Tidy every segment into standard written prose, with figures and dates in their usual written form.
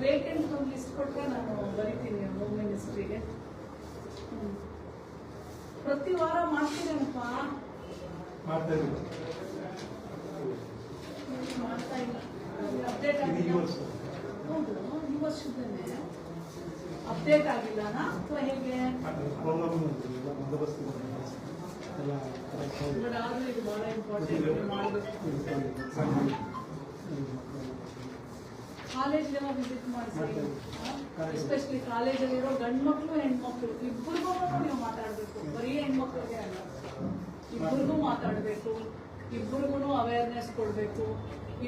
Vacant ಒಂದು list ಕೊಟ್ಟರೆ ನಾನು ಬರಿತೀನಿ ಹೋಮ್ ಮಿನಿಸ್ಟ್ರಿಗೆ. ಪ್ರತಿ ವಾರ ಮಾಡ್ತೀರೇನಪ್ಪ? ಮಾಡ್ತಾ ಇಲ್ಲ. ಅಪ್ಡೇಟ್ ಆಗಿಲ್ಲ. ಹೌದು, ಈ ವರ್ಷದಲ್ಲೇ ಅಪ್ಡೇಟ್ ಆಗಿಲ್ಲನಾ ಅಥವಾ ಹೇಗೆ? ಆದ್ರೂ ಇದು ಬಹಳ ಇಂಪಾರ್ಟೆಂಟ್ ಮಾಡಬೇಕು. ಕಾಲೇಜ್ಗೆಲ್ಲ ವಿಸಿಟ್ ಮಾಡಿಸಿ, ಎಸ್ಪೆಷಲಿ ಕಾಲೇಜಲ್ಲಿರೋ ಗಂಡು ಮಕ್ಕಳು ಹೆಣ್ಮಕ್ಳು ಇಬ್ಬರಿಗೂ ನೀವು ಮಾತಾಡಬೇಕು. ಬರೀ ಹೆಣ್ಮಕ್ಳಿಗೆ ಅಲ್ಲ, ಇಬ್ಬರಿಗೂ ಮಾತಾಡಬೇಕು, ಇಬ್ಬರಿಗೂ ಅವೇರ್ನೆಸ್ ಕೊಡಬೇಕು,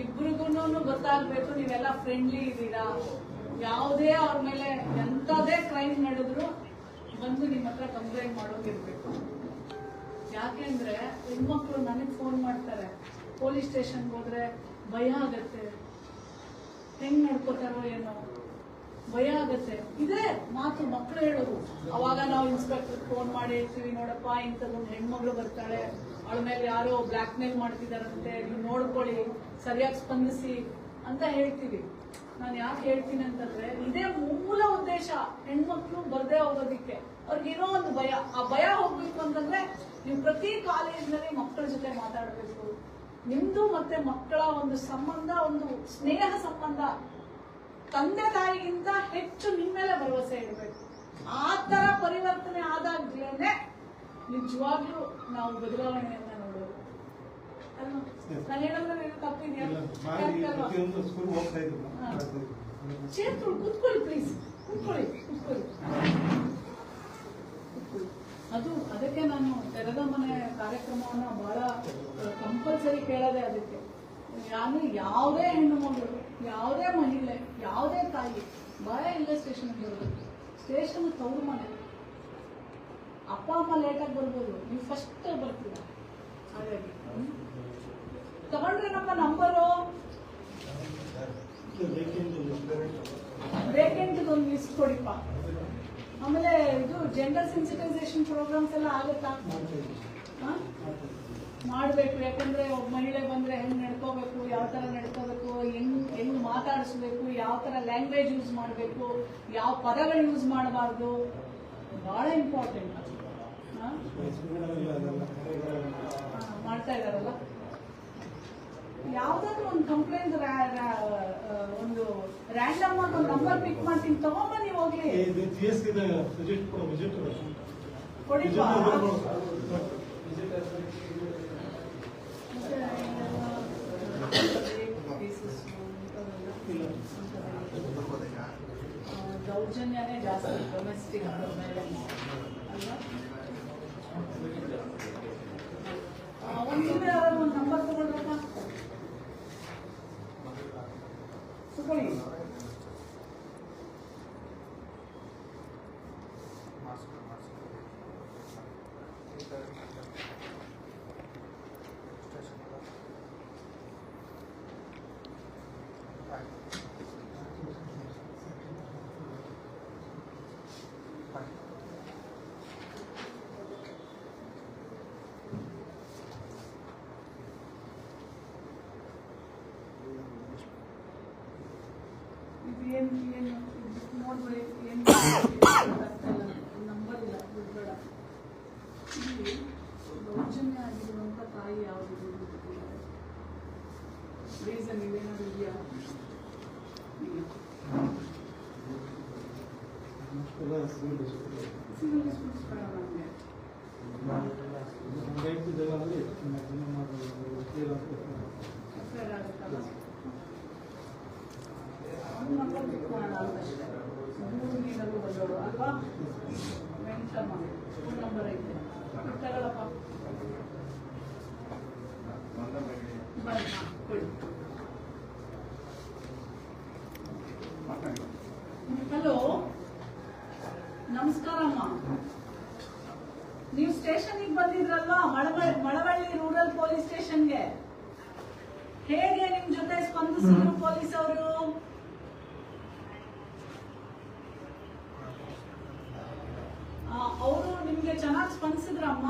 ಇಬ್ಬರಿಗೂ ಗೊತ್ತಾಗಬೇಕು ನೀವೆಲ್ಲ ಫ್ರೆಂಡ್ಲಿ ಇದ್ದೀರಾ. ಯಾವುದೇ ಅವ್ರ ಮೇಲೆ ಎಂಥದೇ ಕ್ರೈಮ್ ನಡೆದ್ರು ಬಂದು ನಿಮ್ಮ ಹತ್ರ ಕಂಪ್ಲೇಂಟ್ ಮಾಡೋಗಿರ್ಬೇಕು. ಯಾಕೆಂದ್ರೆ ಹೆಣ್ಮಕ್ಳು ನನಗೆ ಫೋನ್ ಮಾಡ್ತಾರೆ, ಪೊಲೀಸ್ ಸ್ಟೇಷನ್ಗೆ ಹೋದ್ರೆ ಭಯ ಆಗತ್ತೆ, ಹೆಂಗ್ ನಡ್ಕೋತಾರೋ ಏನೋ ಭಯ ಆಗತ್ತೆ. ಇದೇ ಮಾತು ಮಕ್ಕಳು ಹೇಳೋದು. ಅವಾಗ ನಾವು ಇನ್ಸ್ಪೆಕ್ಟರ್ ಫೋನ್ ಮಾಡಿ ಹೇಳ್ತೀವಿ, ನೋಡಪ್ಪ ಇಂಥದ್ದೊಂದು ಹೆಣ್ಮಗಳು ಬರ್ತಾಳೆ, ಅವಳ ಮೇಲೆ ಯಾರೋ ಬ್ಲಾಕ್ ಮೇಲ್ ಮಾಡ್ತಿದಾರಂತೆ, ನೀವು ನೋಡ್ಕೊಳ್ಳಿ, ಸರಿಯಾಗಿ ಸ್ಪಂದಿಸಿ ಅಂತ ಹೇಳ್ತೀವಿ. ನಾನು ಯಾಕೆ ಹೇಳ್ತೀನಿ ಅಂತಂದ್ರೆ ಇದೇ ಮೂಲ ಉದ್ದೇಶ, ಹೆಣ್ಮಕ್ಳು ಬರ್ದೇ ಹೋಗೋದಿಕ್ಕೆ. ಅವ್ರಿಗೇನೋ ಒಂದು ಭಯ, ಆ ಭಯ ಹೋಗ್ಬೇಕು ಅಂತಂದ್ರೆ ನೀವು ಪ್ರತಿ ಕಾಲೇಜಿನಲ್ಲಿ ಮಕ್ಕಳ ಜೊತೆ ಮಾತಾಡಬೇಕು. ನಿಮ್ದು ಮತ್ತೆ ಮಕ್ಕಳ ಒಂದು ಸಂಬಂಧ, ಒಂದು ಸ್ನೇಹ ಸಂಬಂಧ ತಂದೆ ತಾಯಿಗಿಂತ ಹೆಚ್ಚು ನಿಮ್ಮ ಮೇಲೆ ಭರವಸೆ ಇಡಬೇಕು. ಆ ತರ ಪರಿವರ್ತನೆ ಆದಾಗ್ಲೇನೆ ನಿಜವಾಗ್ಲೂ ನಾವು ಬದಲಾವಣೆಯನ್ನ ನೋಡೋದು. ನಾನು ಹೇಳಿದ್ರೆ ತಪ್ಪಿದ್ಯಾ? ಕೂತ್ಕೊಳ್ಳಿ ಪ್ಲೀಸ್, ಕೂತ್ಕೊಳ್ಳಿ. ಅದು ಅದಕ್ಕೆ ನಾನು ತೆರೆದ ಮನೆ ಕಾರ್ಯಕ್ರಮವನ್ನ ಬಹಳ ಕಂಪಲ್ಸರಿ ಕೇಳೋದೆ ಅದಕ್ಕೆ. ನಾನು ಯಾವುದೇ ಹೆಣ್ಣು ಮಗಳು, ಯಾವುದೇ ಮಹಿಳೆ, ಯಾವುದೇ ತಾಯಿ ಭಯ ಇಲ್ಲೇ ಸ್ಟೇಷನ್ಗೆ ಬರಬೇಕು. ಸ್ಟೇಷನ್ ತವರು ಮನೆ. ಅಪ್ಪ ಅಮ್ಮ ಲೇಟಾಗಿ ಬರ್ಬೋದು, ನೀವು ಫಸ್ಟ್ ಬರ್ತೀರ. ಹಾಗಾಗಿ ತಗೊಂಡ್ರೆ ನಮ್ಮ ನಂಬರು ವೇಕೆಂಟ್ ಒಂದು ಲಿಸ್ಟ್ ಕೊಡಿಪ್ಪ. ಆಮೇಲೆ ಇದು ಜೆಂಡರ್ ಸೆನ್ಸಿಟೈಸೇಷನ್ ಪ್ರೋಗ್ರಾಮ್ಸ್ ಎಲ್ಲ ಆಗುತ್ತಾ? ಮಾಡಬೇಕು. ಯಾಕಂದ್ರೆ ಒಬ್ಬ ಮಹಿಳೆ ಬಂದ್ರೆ ಹೆಂಗ್ ನಡ್ಕೋಬೇಕು, ಯಾವ ತರ ನಡ್ಕೋಬೇಕು, ಹೆಂಗ್ ಮಾತಾಡಿಸ್ಬೇಕು, ಯಾವ ತರ ಲ್ಯಾಂಗ್ವೇಜ್ ಯೂಸ್ ಮಾಡಬೇಕು, ಯಾವ ಪದಗಳು ಯೂಸ್ ಮಾಡಬಾರ್ದು, ಬಹಳ ಇಂಪಾರ್ಟೆಂಟ್. ಮಾಡ್ತಾ ಇದಾರಲ್ಲ. ಯಾವ್ದಾದ್ರು ಒಂದು ಕಂಪ್ಲೇಂಟ್ ಒಂದು ರ್ಯಾಂಡಮ್ ಆಗಿ ಒಂದು ನಂಬರ್ ಪಿಕ್ ಮಾಡ್ತೀನಿ, ತಗೊಂಬನ್ನಿ ಹೋಗ್ಲಿ. ಕೊಡಿಪ್ಪ. ದೌರ್ಜನ್ಯನೇ ಜಾಸ್ತಿ ಡೊಮೆಸ್ಟಿಕ್ ಅಲ್ವಾ? ಒಂದಿನ ಒಂದು ನಂಬರ್ ತಗೊಂಡ್ರಪ್ಪ, ತಗೊಳ್ಳಿ. ನೋಡ್ಬಿಡಿ, ಏನು ನಂಬರ್ ಇಲ್ಲ, ಬಿಡ್ಬೇಡ. ಇಲ್ಲಿ ದೌರ್ಜನ್ಯ ಆಗಿರುವಂತ ತಾಯಿ ಯಾವುದು ರೀಸನ್ ಇದೇನಾದ್ರು ಇದೆಯಾ? ಸಿವಿಲ್ ಡಿಸ್ಪ್ಯೂಟ್ಸ್ ಬೇಡ ನಮಗೆ. ಒಂದು ನಂಬರ್ ಪಿಕ್ ಮಾಡೋಣ ಅಂತಷ್ಟೇ. 3 ನೀಡಲು ಬಂದವರು ಅಲ್ವಾ? ವೆಂಕಟಮ್ಮ ಫೋನ್ ನಂಬರ್ ಐತೆ, ತಗೊಳಪ್ಪ. ಹಲೋ, ನಮಸ್ಕಾರ ಅಮ್ಮ. ನೀವು ಸ್ಟೇಷನ್ಗೆ ಬಂದಿದ್ರಲ್ವಾ, ಮಳವಳ್ಳಿ ರೂರಲ್ ಪೊಲೀಸ್ ಸ್ಟೇಷನ್ಗೆ. ಹೇಗೆ ನಿಮ್ ಜೊತೆ ಸ್ಪಂದಿಸಿದ್ರು ಪೊಲೀಸ್ ಅವರು? ಅವರು ನಿಮ್ಗೆ ಚೆನ್ನಾಗಿ ಸ್ಪಂದಿಸಿದ್ರಮ್ಮ?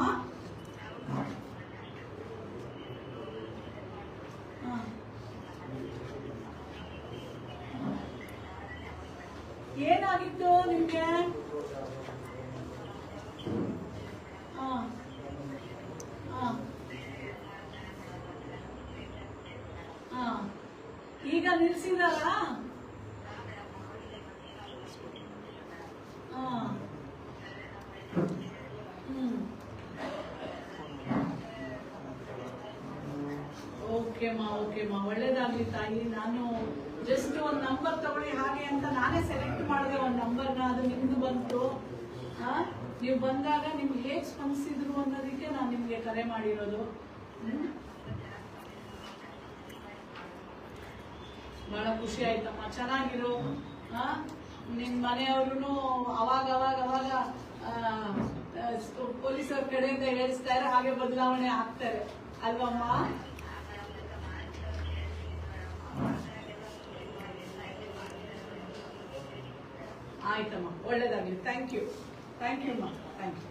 ನಿಲ್ಸಿದಾರ? ಓಕೆಮ್ಮ ಒಳ್ಳೇದಾಗ್ಲಿ ತಾಯಿ. ನಾನು ಜಸ್ಟ್ ಒಂದ್ ನಂಬರ್ ತಗೊಳ್ಳಿ ಹಾಗೆ ಅಂತ ನಾನೇ ಸೆಲೆಕ್ಟ್ ಮಾಡಿದೆ ಒಂದ್ ನಂಬರ್ನ, ಅದು ನಿಮ್ದು ಬಂತು. ನೀವು ಬಂದಾಗ ನಿಮ್ಗೆ ಹೇಗ್ ಸ್ಪಂದಿಸಿದ್ರು ಅನ್ನೋದಕ್ಕೆ ನಾನು ನಿಮ್ಗೆ ಕರೆ ಮಾಡಿರೋದು. ಬಹಳ ಖುಷಿ ಆಯ್ತಮ್ಮ, ಚೆನ್ನಾಗಿರು. ನಿಮ್ ಮನೆಯವ್ರು ಅವಾಗ ಪೊಲೀಸರ ಕಡೆಯಿಂದ ಹೇಳಿಸ್ತಾರೆ, ಹಾಗೆ ಬದಲಾವಣೆ ಆಗ್ತಾರೆ ಅಲ್ವಮ್ಮ? ಆಯ್ತಮ್ಮ, ಒಳ್ಳೇದಾಗ್ಲಿ. ಥ್ಯಾಂಕ್ ಯು ಅಮ್ಮ, ಥ್ಯಾಂಕ್ ಯು.